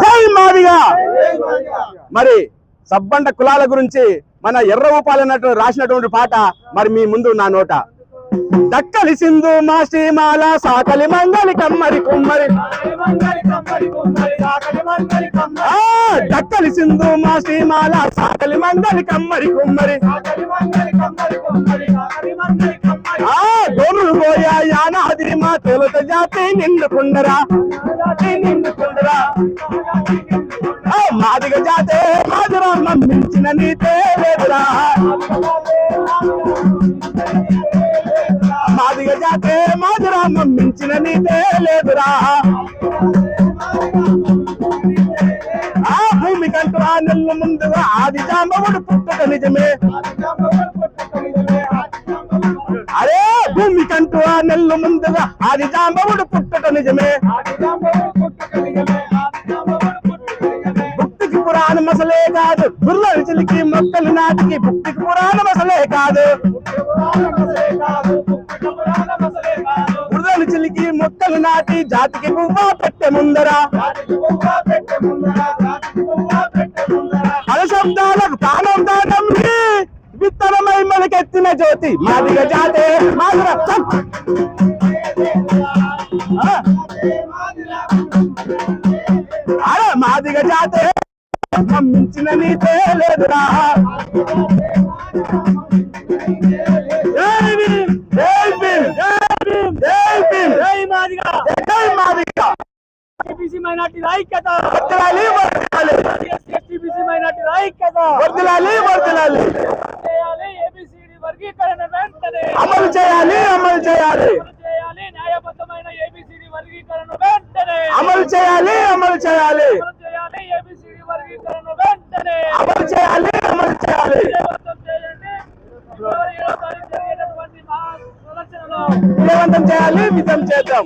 జై మాదిగా. మరి సబ్బండ కులాల గురించి మన ఎర్ర ఊపాలన్నట్టు రాసినటువంటి పాట మరి మీ ముందు నా నోట. దక్కలి సింధు మా శ్రీమాల సాకలి మంగళి కమ్మరి కుమ్మరి, దక్కలి సింధు మా శ్రీమాల సాకలి మంగళి కమ్మరి కుమ్మరి, గోరులు పోయా యానాది మా తొలుత జాతి నిండుకుండరా నిండుకుండరా, మాదిగ జాతే మాదిరా మించిన నీతే లేదురా, మాదిగ జాతే మాదిరా మించిన నీతే లేదురా. ఆ భూమి కంటూ ఆ నెల్లు ముందుగా ఆది జాంబవుడు పుట్టుక నిజమే, అరే భూమి కంటూ ఆ నెల్లు ముందుగా ఆది జాంబవుడు పుట్టుక నిజమే. భక్తికి పురాణ మసలే కాదు గుర్ర చిలికి మొక్కలు నాటికి, భక్తికి పురాణ మసలే కాదు గుర్రలు చిలికి మొక్కలు నాటి జాతికి పువ్వా పెట్టె ముందరా, శబ్దాలకు ప్రాణం దానం విత్తనమై మనకెత్తిన జ్యోతి మాదిగ జాతే మాదిరా. అరే మాదిగ జాతే మించిన నీతే లేదురా. జై భీమ్ జై భీమ్ జై భీమ్ జై భీమ్ జై మాదిగ జై మాదిగ. ఏబీసీ మైనారిటీల ఐక్యత వర్ధిల్లాలి వర్ధిల్లాలి, ఎస్సీ మైనారిటీల ఐక్యత వర్ధిల్లాలి వర్ధిల్లాలి. ఏబీసీడీ వర్గీకరణ వెంటనే అమలు చేయాలి అమలు చేయాలి, న్యాయబద్ధమైన ఏబీసీడీ వర్గీకరణ వెంటనే అమలు చేయాలి అమలు చేయాలి, ఏబీసీడీ వర్గీకరణ వెంటనే అమలు చేయాలి అమలు చేయాలి. విజయవంతం చేయాలి విజయం చేద్దాం.